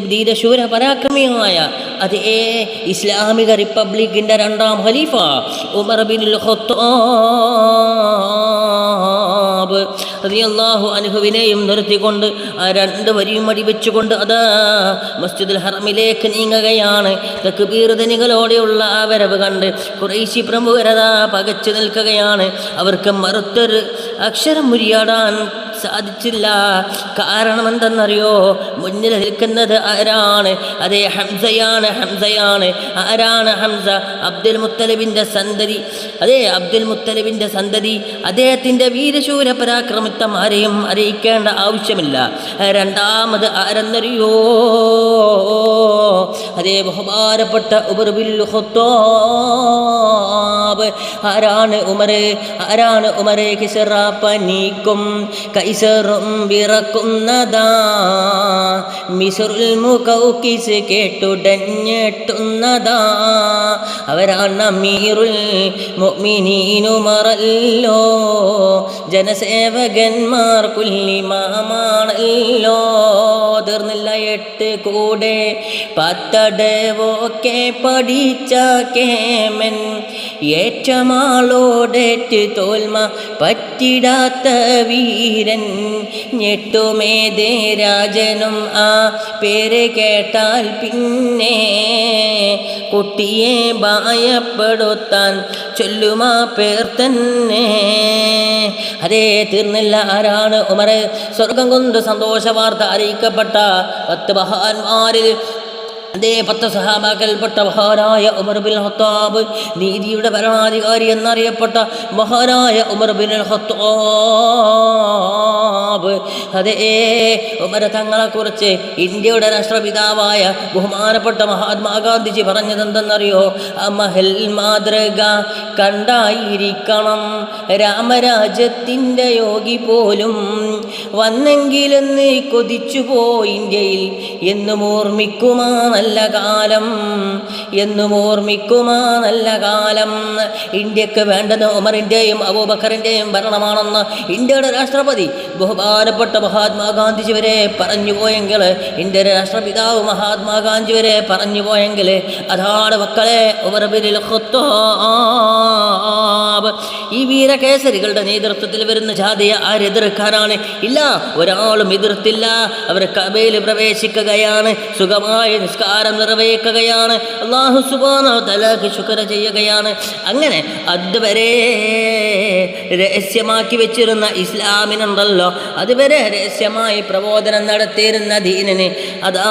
ധീരശൂര പരാക്രമിയായ അതേ ഇസ്ലാമിക റിപ്പബ്ലിക്കിന്റെ രണ്ടാം ഖലീഫ ഉമർ ബിനുൽ ഖത്താബ് റളിയല്ലാഹു അൻഹുവിനെയും നിർത്തിക്കൊണ്ട് ആ രണ്ട് വരിയും അടിവെച്ചുകൊണ്ട് അതാ മസ്ജിദുൽ ഹറമിലേക്ക് നീങ്ങുകയാണ്. തക്ബീർ ധ്വനികളോടെയുള്ള ആ വരവ് കണ്ട് ഖുറൈശി പ്രമുഖരതാ പകച്ചു നിൽക്കുകയാണ്. അവർക്ക് മറുത്തൊരു അക്ഷരം ഉരിയാടാൻ സാധിച്ചില്ല. കാരണം എന്തെന്നറിയോ? മുന്നിൽ നിൽക്കുന്നത് ആരാണ്? അതേ ഹംസയാണ്. ആരാണ് ഹംസ? അബ്ദുൽ മുത്തലിബിന്റെ സന്തതി. അതേ അബ്ദുൽ മുത്തലിബിന്റെ സന്തതി. അദ്ദേഹത്തിന്റെ വീരശൂര പരാക്രമിത്വം ആരെയും അറിയിക്കേണ്ട ആവശ്യമില്ല. രണ്ടാമത് ആരെന്നറിയോ? അതേ ബഹുമാനപ്പെട്ട ഉമർ ബിനുൽ ഖത്താബ്. ആരാണ് ഉമറ്? കിസ്റ പനിക്കും കൈസറും വിറക്കുന്നതാ, മിസ്റുൽ മുഖൗഖിസ് കേട്ടുടഞ്ഞെട്ടുന്നതാ. അവരാണ് അമീറുൽ മുഅ്മിനീൻ ഉമറല്ലോ, ജനസേവകന്മാർ കുല്ലിമാമാണല്ലോ. തീർന്നില്ല 8 കൂടെ 10 പഠിച്ച കേമൻ, ഏറ്റമാളോടേറ്റ് തോൽമ പറ്റിടാത്ത വീരൻ. ഞെട്ടുമേതേ രാജനും ആ പേര് കേട്ടാൽ പിന്നെ, കുട്ടിയെ ഭയപ്പെടുത്താൻ ചൊല്ലുമാ പേർ തന്നെ. അതേ തീർന്നില്ല. ആരാണ് ഉമർ? സ്വർഗം കൊണ്ട് സന്തോഷ വാർത്ത അറിയിക്കപ്പെട്ട 10 മഹാന്മാരിൽ അതേ 10 സഹാബാക്കൽപ്പെട്ട മഹാനായ ഉമർ ബിൻ ഖത്താബ്, നീതിയുടെ ഭരണാധികാരി എന്നറിയപ്പെട്ട മഹാനായ ഉമർ ബിൻ ഖത്താബ്. അതേ ഉമർ തങ്ങളെ കുറിച്ച് ഇന്ത്യയുടെ രാഷ്ട്രപിതാവായ ബഹുമാനപ്പെട്ട മഹാത്മാഗാന്ധിജി പറഞ്ഞതെന്തെന്നറിയോ? മഹൽ മാതൃക കണ്ടായിരിക്കണം രാമരാജ്യത്തിൻ്റെ യോഗി പോലും വന്നെങ്കിലെന്ന് കൊതിച്ചുപോയി ഇന്ത്യയിൽ എന്നും ഓർമ്മിക്കുമാ നല്ല കാലം. ഇന്ത്യക്ക് വേണ്ടത് ഉമറിൻ്റെയും അബൂബക്കറിൻ്റെയും ഭരണമാണെന്ന് ഇന്ത്യയുടെ രാഷ്ട്രപതി ബഹുമാനപ്പെട്ട മഹാത്മാഗാന്ധിജി വരെ പറഞ്ഞു പോയെങ്കിൽ, ഇന്ത്യയുടെ രാഷ്ട്രപിതാവ് മഹാത്മാഗാന്ധി വരെ പറഞ്ഞു പോയെങ്കിൽ, അതാണ് മക്കളെ ഉമർ ബിനുൽ ഖത്താബ്. ഈ വീരകേസരികളുടെ നേതൃത്വത്തിൽ വരുന്ന ജാഥയെ ആരെതിർക്കാനാണ്? ഇല്ല, ഒരാളും എതിർത്തില്ല. അവർ കഅബയിൽ പ്രവേശിക്കുകയാണ്, സുഖമായ നിസ്കാരം നിർവഹിക്കുകയാണ്, അല്ലാഹു സുബ്ഹാനഹു വ തആലക്ക് ശുക്ർ ചെയ്യുകയാണ്. അങ്ങനെ അതുവരെ രഹസ്യമാക്കി വെച്ചിരുന്ന ഇസ്ലാമിനുണ്ടല്ലോ, അതുവരെ രഹസ്യമായി പ്രബോധനം നടത്തിയിരുന്ന ദീനിന് അതാ